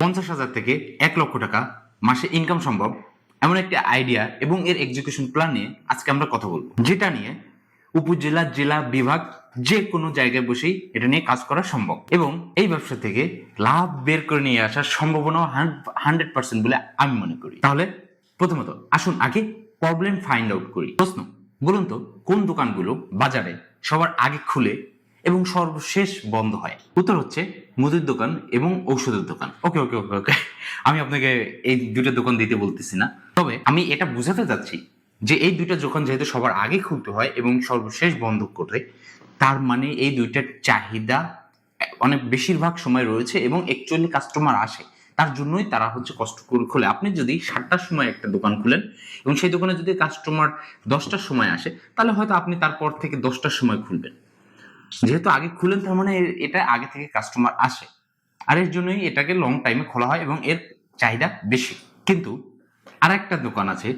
50,000 থেকে 1 লক্ষ টাকা মাসে ইনকাম সম্ভব এমন একটি আইডিয়া এবং এর এক্সিকিউশন প্ল্যান নিয়ে আজকে আমরা কথা বলবো, যেটা নিয়ে উপজেলা, জেলা, বিভাগ যে কোনো জায়গায় বসেই এটা নিয়ে কাজ করা সম্ভব এবং এই ব্যবসা থেকে লাভ বের করে নিয়ে আসার সম্ভাবনা 100% বলে আমি মনে করি। তাহলে প্রথমত আসুন আগে প্রবলেম ফাইন্ড আউট করি। প্রশ্ন, বলুন তো কোন দোকানগুলো বাজারে সবার আগে খুলে এবং সর্বশেষ বন্ধ হয়? উত্তর হচ্ছে মুদির দোকান এবং ঔষধের দোকান। ওকে ওকে ওকে ওকে আমি আপনাকে এই দুটো দোকান দিতে বলতেছি না, তবে আমি এটা বোঝাতে চাচ্ছি যে এই দুইটা দোকান যেহেতু সবার আগে খুলতে হয় এবং সর্বশেষ বন্ধ করতে, তার মানে এই দুইটার চাহিদা অনেক বেশিরভাগ সময় রয়েছে এবং অ্যাকচুয়ালি কাস্টমার আসে, তার জন্যই তারা হচ্ছে কষ্ট করে খোলে। আপনি যদি 7টার সময় একটা দোকান খুলেন এবং সেই দোকানে যদি কাস্টমার 10টার সময় আসে, তাহলে হয়তো আপনি তারপর থেকে 10টার সময় খুলবেন। যেহেতু আগে খুলেন তার মানে এটা আগে থেকে কাস্টমার আসে, আর এর জন্যই এটাকে লং টাইমে খোলা হয় এবং এর চাহিদা বেশি। কিন্তু আর একটা দোকান আছে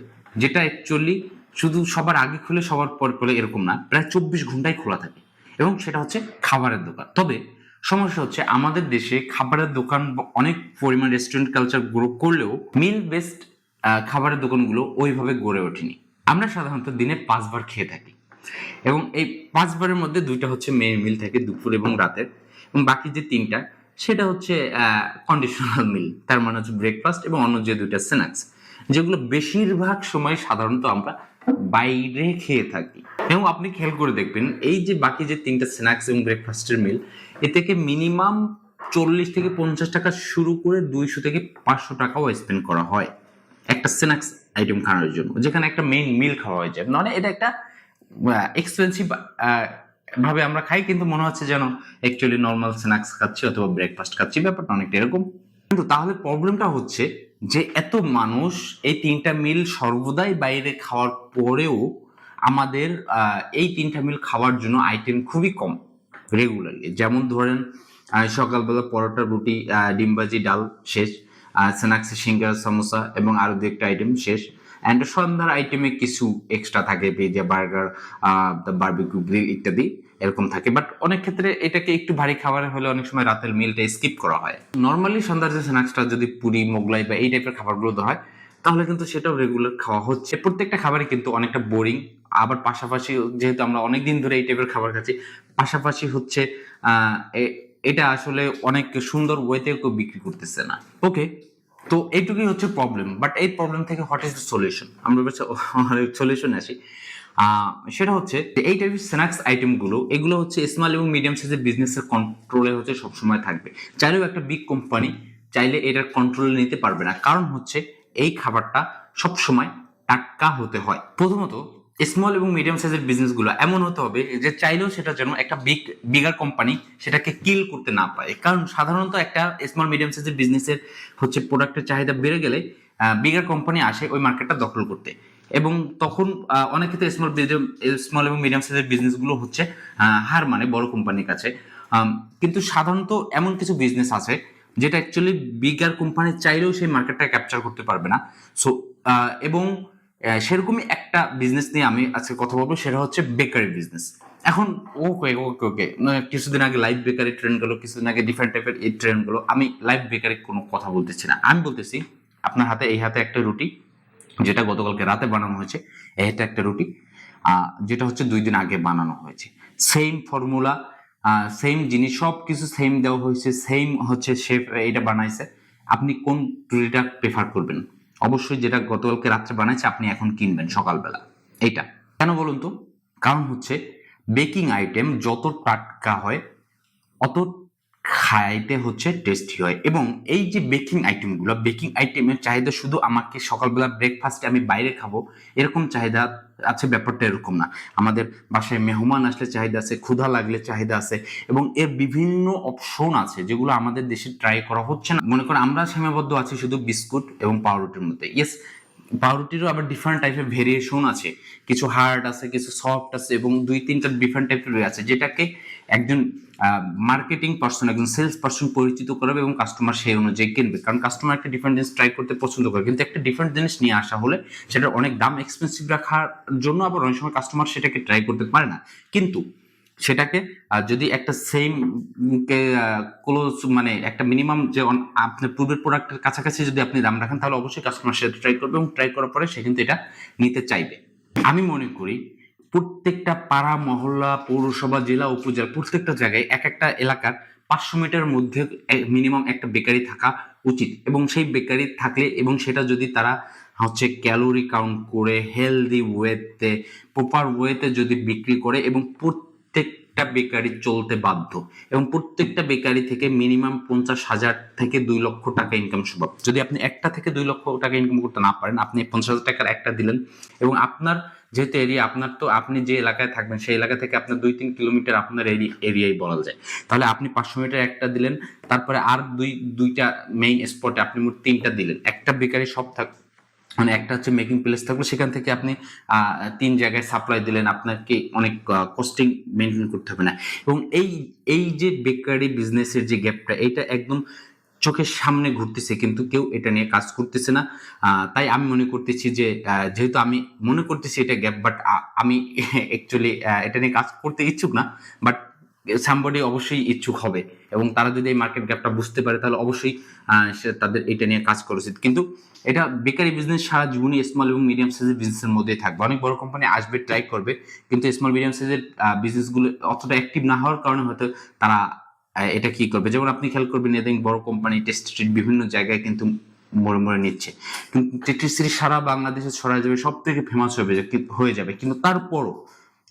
যেটা অ্যাকচুয়ালি শুধু সবার আগে খুলে সবার পর খোলে এরকম না, প্রায় 24 ঘন্টায় খোলা থাকে এবং সেটা হচ্ছে খাবারের দোকান। তবে সমস্যা হচ্ছে আমাদের দেশে খাবারের দোকান অনেক পরিমাণ রেস্টুরেন্ট কালচার গ্রো করলেও মিল বেসড খাবারের দোকানগুলো ওইভাবে গড়ে ওঠেনি। আমরা সাধারণত দিনে 5 বার খেয়ে থাকি এবং এই 5 বারের মধ্যে 2টা হচ্ছে মেইন মিল থাকে, দুপুর এবং রাতের, এবং বাকি যে 3টা সেটা হচ্ছে কন্ডিশনাল মিল, তার মানে হচ্ছে ব্রেকফাস্ট এবং অন্য যে 2টা স্ন্যাক্স, যেগুলো বেশিরভাগ সময় সাধারণত আমরা বাইরে খেয়ে থাকি। এবং আপনি খেয়াল করে দেখবেন এই যে বাকি যে 3টা স্ন্যাক্স এবং ব্রেকফাস্টের মিল, এ থেকে মিনিমাম 40 থেকে 50 টাকা শুরু করে 200 থেকে 500 টাকাও স্পেন্ড করা হয় একটা স্ন্যাক্স আইটেম খাওয়ার জন্য, যেখানে একটা মেইন মিল খাওয়া হয়ে যায়। মানে এটা একটা এক্সপেন্সিভ ভাবে আমরা খাই, কিন্তু মনে হচ্ছে যেন অ্যাকচুয়ালি নর্মাল স্ন্যাক্স খাচ্ছি অথবা ব্রেকফাস্ট খাচ্ছি, ব্যাপারটা অনেকটা এরকম। কিন্তু তাহলে প্রবলেমটা হচ্ছে যে এত মানুষ এই 3টা মিল সর্বদাই বাইরে খাওয়ার পরেও আমাদের এই 3টা মিল খাওয়ার জন্য আইটেম খুবই কম রেগুলারলি। যেমন ধরেন সকালবেলা পরোটা, রুটি, ডিমবাজি, ডাল শেষ, স্ন্যাক্সে সিঙ্গারা, সমোসা এবং আরো 2-একটা আইটেম শেষ, অ্যান্ড সন্ধ্যার আইটেমে কিছু এক্সট্রা থাকে, পিৎজা, বার্গার, বারবিকিউ গ্রিল ইত্যাদি এরকম থাকে। বাট অনেক ক্ষেত্রে এটাকে একটু ভারী খাবার হলে অনেক সময় রাতের মিলটা স্কিপ করা হয়। নর্মালি সন্ধ্যার যে স্ন্যাক্সটা যদি পুরি, মোগলাই বা এই টাইপের খাবারগুলো দেওয়া হয়, তাহলে কিন্তু সেটাও রেগুলার খাওয়া হচ্ছে। প্রত্যেকটা খাবারই কিন্তু অনেকটা বোরিং। আবার পাশাপাশি যেহেতু আমরা অনেকদিন ধরে এই টাইপের খাবার খাচ্ছি, পাশাপাশি হচ্ছে এটা আসলে অনেক সুন্দর ওয়েতেও কেউ বিক্রি করতেছে না। ওকে, তো এইটুকুই হচ্ছে প্রবলেম। বাট এই প্রবলেম থেকে হোয়াট ইজ দ্য সলিউশন, আমরা সলিউশন আসি। সেটা হচ্ছে এই টাইপের স্ন্যাক্স আইটেমগুলো, এগুলো হচ্ছে স্মল এবং মিডিয়াম সাইজের বিজনেসের কন্ট্রোলে হচ্ছে সবসময় থাকবে। চাইলেও একটা বিগ কোম্পানি চাইলে এটার কন্ট্রোলে নিতে পারবে না, কারণ হচ্ছে এই খাবারটা সবসময় টাটকা হতে হয়। প্রথমত স্মল এবং মিডিয়াম সাইজের বিজনেসগুলো এমন হতে হবে যে চাইলেও সেটা যেন একটা বিগার কোম্পানি সেটাকে কিল করতে না পারে। কারণ সাধারণত একটা স্মল মিডিয়াম সাইজের বিজনেসের হচ্ছে প্রোডাক্টের চাহিদা বেড়ে গেলে বিগার কোম্পানি আসে ওই মার্কেটটা দখল করতে, এবং তখন অনেক ক্ষেত্রে স্মল এবং মিডিয়াম সাইজের বিজনেসগুলো হচ্ছে হার মানে বড় কোম্পানির কাছে। কিন্তু সাধারণত এমন কিছু বিজনেস আছে যেটা অ্যাকচুয়ালি বিগার কোম্পানি চাইলেও সেই মার্কেটটা ক্যাপচার করতে পারবে না। সো এবং সেরকমই একটা বিজনেস নিয়ে আমি আজকে কথা বলবো, সেটা হচ্ছে বেকারি বিজনেস। এখন ওকে ওকে ওকে কিছুদিন আগে লাইভ বেকারি ট্রেন্ড গেলো, কিছুদিন আগে ডিফারেন্ট টাইপের এই ট্রেন্ড গেলো। আমি লাইভ বেকারি কোনো কথা বলতেছি না, আমি বলতেছি আপনার হাতে এই হাতে একটা রুটি যেটা গতকালকে রাতে বানানো হয়েছে, এটা একটা রুটি যেটা হচ্ছে 2 দিন আগে বানানো হয়েছে। সেম ফর্মুলা, সেম জিনিস, সব কিছু সেম দেওয়া হয়েছে, সেম হচ্ছে শেফ এটা বানাইছে। আপনি কোন রুটিটা প্রেফার করবেন? অবশ্যই যেটা গতকালকে রাত্রে বানাইছে আপনি এখন কিনবেন সকালবেলা। এইটা কেন বলুন তো? কারণ হচ্ছে বেকিং আইটেম যত টাটকা হয় অত খাইতে হচ্ছে টেস্টি হয়। এবং এই যে বেকিং আইটেমের চাহিদা শুধু আমাকে সকালবেলা ব্রেকফাস্টে আমি বাইরে খাবো এরকম চাহিদা আছে, ব্যাপারটা এরকম না। আমাদের বাসায় মেহমান আসলে চাহিদা আছে, ক্ষুধা লাগলে চাহিদা আছে, এবং এর বিভিন্ন অপশন আছে যেগুলো আমাদের দেশে ট্রাই করা হচ্ছে না। মনে করেন আমরা সীমাবদ্ধ আছি শুধু বিস্কুট এবং পাউরুটির মধ্যে। ইয়েস, পাউরুটিরও আবার ডিফারেন্ট টাইপের ভেরিয়েশন আছে, কিছু হার্ড আছে, কিছু সফট আছে, এবং 2-3টা ডিফারেন্ট টাইপের আছে, যেটাকে একজন মার্কেটিং পার্সন, একজন সেলস পার্সন পরিচিত করাবে এবং কাস্টমার সেই অনুযায়ী কিনবে। কারণ কাস্টমার একটা ডিফারেন্ট জিনিস ট্রাই করতে পছন্দ করে, কিন্তু একটা ডিফারেন্ট জিনিস নিয়ে আসা হলে সেটার অনেক দাম এক্সপেন্সিভ রাখার জন্য আবার অনেক সময় কাস্টমার সেটাকে ট্রাই করতে পারে না। কিন্তু সেটাকে যদি একটা সেম ক্লোজ মানে একটা মিনিমাম যে আপনার পূর্বের প্রোডাক্টের কাছাকাছি যদি আপনি দাম রাখেন, তাহলে অবশ্যই কাস্টমার সেটা ট্রাই করবে, এবং ট্রাই করার পরে সে কিন্তু এটা নিতে চাইবে। আমি মনে করি প্রত্যেকটা পাড়া, মহল্লা, পৌরসভা, জেলা, উপজেলা, প্রত্যেকটা জায়গায় এক একটা এলাকার 500 মিটার মধ্যে মিনিমাম একটা বেকারি থাকা উচিত। এবং সেই বেকারি থাকলে, এবং সেটা যদি তারা ক্যালোরি কাউন্ট করে হেলদি ওয়েতে, প্রপার ওয়েতে যদি বিক্রি করে, এবং প্রত্যেকটা বেকারি চলতে বাধ্য, এবং প্রত্যেকটা বেকারি থেকে মিনিমাম 50,000 থেকে 2 লক্ষ টাকা ইনকাম সম্ভব। যদি আপনি একটা থেকে 2 লক্ষ টাকা ইনকাম করতে না পারেন, আপনি 50,000 টাকার একটা দিলেন, এবং আপনার যেহেতু এরিয়া, আপনার তো আপনি যে এলাকায় থাকবেন সেই এলাকা থেকে আপনার 2-3 কিলোমিটার আপনার এরিয়াই বলা যায়, তাহলে আপনি 500 মিটার একটা দিলেন, তারপরে আর দুইটা মেইন স্পটে আপনি মোট 3টা দিলেন। একটা বেকারি শপ মানে একটা মেকিং প্লেস থাকলো, সেখান থেকে আপনি 3 জায়গায় সাপ্লাই দিলেন, আপনাকে অনেক কস্টিং মেনটেন করতে হবে না। এবং এই যে বেকারি বিজনেসের যে গ্যাপটা, এটা একদম চোখের সামনে ঘুরতেছে, কিন্তু কেউ এটা নিয়ে কাজ করতেছে না। তাই আমি মনে করতেছি যে যেহেতু আমি মনে করতেছি এটা গ্যাপ, বাট আমি অ্যাকচুয়ালি এটা নিয়ে কাজ করতে ইচ্ছুক না, বাট সামবডি অবশ্যই ইচ্ছুক হবে, এবং তারা যদি এই মার্কেট গ্যাপটা বুঝতে পারে, তাহলে অবশ্যই তাদের এটা নিয়ে কাজ করা উচিত। কিন্তু এটা বেকারি বিজনেস সারা জীবনই স্মল এবং মিডিয়াম সাইজের বিজনেসের মধ্যেই থাকবে। অনেক বড় কোম্পানি আসবে, ট্রাই করবে, কিন্তু স্মল মিডিয়াম সাইজের বিজনেসগুলো অতটা অ্যাক্টিভ না হওয়ার কারণে হয়তো তারা এটা কি করবে। যেমন আপনি খেয়াল করবেন, এদিন বড় কোম্পানি টেস্ট স্ট্রিট বিভিন্ন জায়গায় কিন্তু মরে মরে নিচ্ছে, কিন্তু টেস্ট স্ট্রিট সারা বাংলাদেশে ছড়ায় যাবে, সব থেকে ফেমাস হয়ে যাবে, কিন্তু তারপরও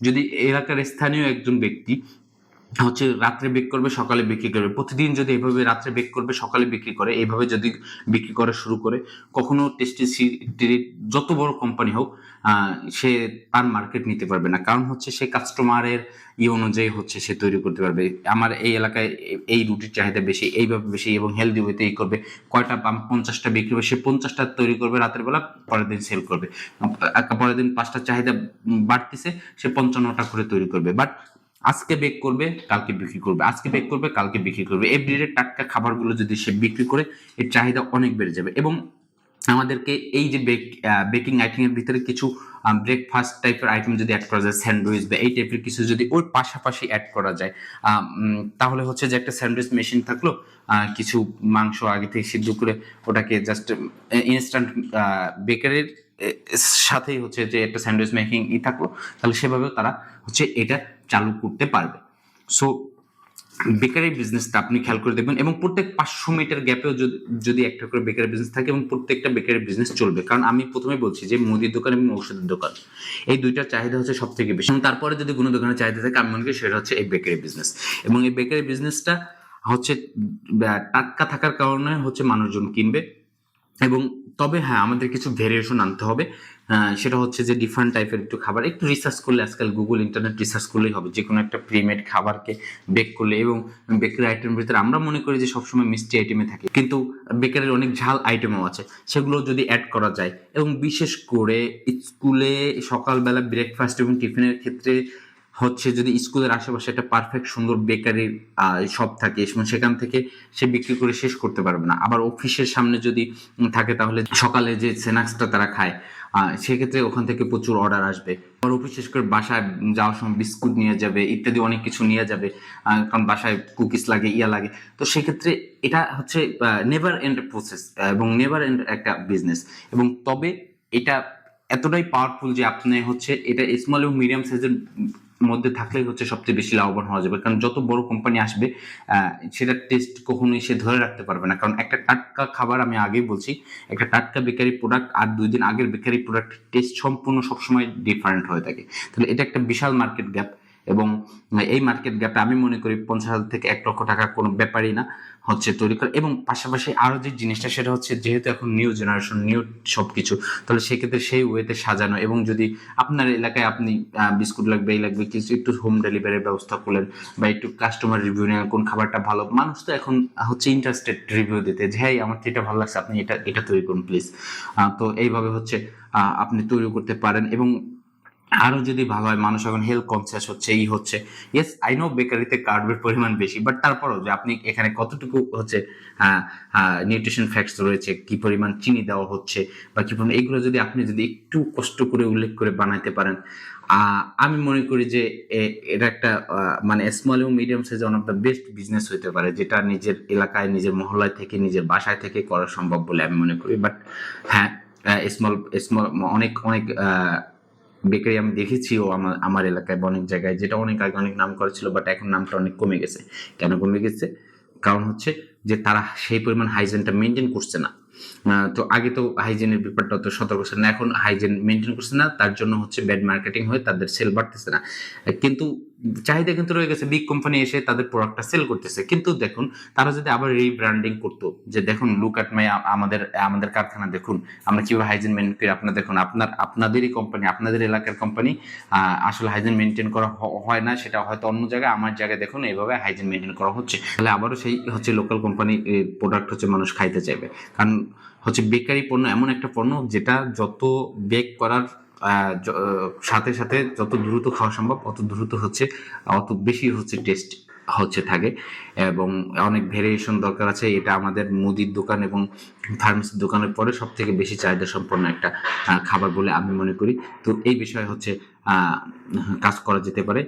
যদি এলাকার স্থানীয় একজন ব্যক্তি রাত্রে বেক করবে, সকালে বিক্রি করবে, প্রতিদিন যদি এইভাবে রাত্রে বেক করবে, সকালে বিক্রি করে, এইভাবে যদি বিক্রি করা শুরু করে, কখনো টেস্টি স্ট্রিট যত বড় কোম্পানি হোক, সে তার মার্কেট নিতে পারবে না। কারণ সে কাস্টমারের অনুযায়ী সে তৈরি করতে পারবে। আমার এই এলাকায় এই রুটির চাহিদা বেশি, এইভাবে বেশি, এবং হেলদি ওয়েতে এই করবে, কয়টা 50টা বিক্রি হবে, সে 50টা তৈরি করবে রাতের বেলা, পরের দিন সেল করবে, পরের দিন 5টা চাহিদা বাড়তেছে, সে 55টা করে তৈরি করবে। বাট আজকে বেক করবে, কালকে বিক্রি করবে, আজকে বেক করবে, কালকে বিক্রি করবে, এভরিডে টাটকা খাবারগুলো যদি সে বিক্রি করে, এর চাহিদা অনেক বেড়ে যাবে। এবং আমাদেরকে এই যে বেকিং আইটেমের ভিতরে কিছু ব্রেকফাস্ট টাইপের আইটেম যদি অ্যাড করা যায়, স্যান্ডউইচ বা এই টাইপের কিছু যদি ওর পাশাপাশি অ্যাড করা যায়, তাহলে যে একটা স্যান্ডউইচ মেশিন থাকলো, কিছু মাংস আগে থেকে সিদ্ধ করে ওটাকে জাস্ট ইনস্ট্যান্ট বেকারির সাথেই যে একটা স্যান্ডউইচ মেকিং থাকলো, তাহলে সেভাবেও তারা এটা চালু করতে পারবে। সো বেকারি বিজনেসটা আপনি খেয়াল করে দেখবেন, এবং প্রত্যেক 500 মিটার গ্যাপেও যদি একটা করে বেকারি বিজনেস থাকে, এবং প্রত্যেকটা বেকারি বিজনেস চলবে। কারণ আমি প্রথমে বলছি যে মুদির দোকান এবং ঔষধের দোকান, এই দুইটার চাহিদা সব থেকে বেশি, এবং তারপরে যদি কোনো দোকানের চাহিদা থাকে, আমি মনে করি সেটা এই বেকারি বিজনেস। এবং এই বেকারি বিজনেসটা টাটকা থাকার কারণে মানুষজন কিনবে। এবং তবে হ্যাঁ, আমাদের কিছু ভেরিয়েশন আনতে হবে, সেটা যে ডিফারেন্ট টাইপের একটু খাবার, একটু রিসার্চ করলে, আজকাল গুগল ইন্টারনেট রিসার্চ করলেই হবে, যে কোনো একটা প্রিমেড খাবারকে বেক করলে। এবং বেকারি আইটেমের ভিতরে আমরা মনে করি যে সবসময় মিষ্টি আইটেমে থাকে, কিন্তু বেকারির অনেক ঝাল আইটেমও আছে, সেগুলো যদি অ্যাড করা যায়, এবং বিশেষ করে স্কুলে সকালবেলা ব্রেকফাস্ট এবং টিফিনের ক্ষেত্রে যদি স্কুলের আশেপাশে একটা পারফেক্ট সুন্দর বেকারির শপ থাকে, এবং সেখান থেকে সে বিক্রি করে শেষ করতে পারবে না। আবার অফিসের সামনে যদি থাকে, তাহলে সকালে যে স্ন্যাক্সটা তারা খায়, সেক্ষেত্রে ওখান থেকে প্রচুর অর্ডার আসবে। আবার অফিস শেষ করে বাসায় যাওয়ার সময় বিস্কুট নিয়ে যাবে, ইত্যাদি অনেক কিছু নিয়ে যাবে, কারণ বাসায় কুকিজ লাগে, লাগে। তো সেক্ষেত্রে এটা নেভার এন্ড প্রসেস, এবং নেভার এন্ড একটা বিজনেস। এবং তবে এটা এতটাই পাওয়ারফুল যে আপনি এটা স্মল এবং মিডিয়াম সাইজের মধ্যে থাকলেই সবচেয়ে বেশি লাভবান হওয়া যাবে। কারণ যত বড় কোম্পানি আসবে, সেটা টেস্ট কখনোই সে ধরে রাখতে পারবে না। কারণ একটা টাটকা খাবার, আমি আগেই বলছি, একটা টাটকা বেকারি প্রোডাক্ট আর 2 দিন আগের বেকারি প্রোডাক্ট টেস্ট সম্পূর্ণ সবসময় ডিফারেন্ট হয়ে থাকে। তাহলে এটা একটা বিশাল মার্কেট গ্যাপ, এবং এই মার্কেট গ্যাপটা আমি মনে করি 50,000 থেকে 1 লক্ষ টাকা কোনো ব্যাপারই না তৈরি করে। এবং পাশাপাশি আরো যে জিনিসটা, সেটা যেহেতু এখন নিউ জেনারেশন, নিউ সবকিছু, তাহলে সেক্ষেত্রে সেই ওয়েতে সাজানো। এবং যদি আপনার এলাকায় আপনি বিস্কুট লাগবে, এই লাগবে, কিছু একটু হোম ডেলিভারির ব্যবস্থা করলেন, বা একটু কাস্টমার রিভিউ নেন, কোন খাবারটা ভালো, মানুষ তো এখন ইন্টারেস্টেড রিভিউ দিতে, যে হ্যাঁ আমার এটা ভালো লাগছে, আপনি এটা তৈরি করুন প্লিজ। তো এইভাবে আপনি তৈরি করতে পারেন। এবং আরো যদি ভালো হয়, মানুষ এখন হেলথ কনসিয়াস হচ্ছে, এই হচ্ছে। ইয়েস, আই নো বেকারিতে কার্বের পরিমাণ বেশি, বাট তারপরও যে আপনি এখানে কতটুকু হচ্ছে নিউট্রিশন ফ্যাক্টস রয়েছে, কি পরিমাণ চিনি দেওয়া হচ্ছে বা কি পরিমাণ, এগুলো যদি আপনি যদি একটু কষ্ট করে উল্লেখ করে বানাইতে পারেন, আমি মনে করি যে এটা একটা মানে স্মল এবং medium size one of the best business হইতে পারে, যেটা নিজের এলাকায়, নিজের মহল্লায় থেকে, নিজের বাসায় থেকে করা সম্ভব বলে আমি মনে করি। বাট হ্যাঁ, স্মল স্মল অনেক অনেক বেকারি আমি দেখেছিও আমার আমার এলাকায় বা অনেক জায়গায়, যেটা অনেক আগে অনেক নাম করা ছিল, বাট এখন নামটা অনেক কমে গেছে। কেন কমে গেছে? কারণ হচ্ছে যে তারা সেই পরিমাণ হাইজিনটা মেনটেন করছে না। তো আগে তো হাইজিনের ব্যাপারটা তো সতর্ক ছিল না, এখন হাইজিন মেনটেন করছে না, তার জন্য হচ্ছে ব্যাড মার্কেটিং হয়ে তাদের সেল বাড়তেছে না। কিন্তু চাহিদা কিন্তু রয়ে গেছে, বিগ কোম্পানি এসে তাদের প্রোডাক্টটা সেল করতেছে। কিন্তু দেখুন, তারা যদি আবার রিব্র্যান্ডিং করতো, যে দেখুন লুক অ্যাট মাই, আমাদের আমাদের কারখানা দেখুন, আমরা কিভাবে হাইজিন মেনটেন করি, আপনার দেখুন, আপনাদেরই কোম্পানি, আপনাদের এলাকার কোম্পানি আসলে হাইজিন মেনটেন করা হয় না, সেটা হয়তো অন্য জায়গায়, আমার জায়গায় দেখুন এইভাবে হাইজিন মেনটেন করা হচ্ছে, তাহলে আবারও সেই হচ্ছে লোকাল কোম্পানি প্রোডাক্ট হচ্ছে মানুষ খাইতে চাইবে। কারণ হচ্ছে বেকারি পণ্য এমন একটা পণ্য যেটা যত বেক করার সাথে সাথে যত দ্রুত খাওয়া সম্ভব অত দ্রুত হচ্ছে, অত বেশি হচ্ছে টেস্ট হচ্ছে থাকে, এবং অনেক ভেরিয়েশন দরকার আছে। এটা আমাদের মুদির দোকান এবং ফার্মেসির দোকানের পরে সব থেকে বেশি চাহিদা সম্পন্ন একটা খাবার বলে আমি মনে করি। তো এই বিষয়ে হচ্ছে কাজ করা যেতে পারে।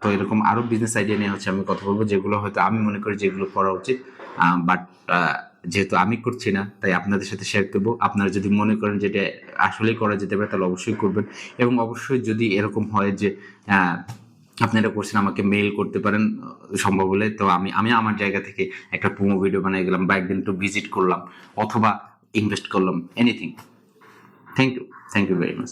তো এরকম আরো বিজনেস আইডিয়া নিয়ে হচ্ছে আমি কথা বলবো, যেগুলো হয়তো আমি মনে করি যেগুলো করা উচিত, বাট যেহেতু আমি করছি না, তাই আপনাদের সাথে শেয়ার করবো। আপনারা যদি মনে করেন যেটা আসলেই করা যেতে পারে, তাহলে অবশ্যই করবেন। এবং অবশ্যই যদি এরকম হয় যে আপনারা করছেন, আমাকে মেইল করতে পারেন সম্ভব হলে। তো আমি আমি আমার জায়গা থেকে একটা প্রোমো ভিডিও বানিয়ে গেলাম, বা একদিন একটু ভিজিট করলাম, অথবা ইনভেস্ট করলাম, anything. Thank you very much.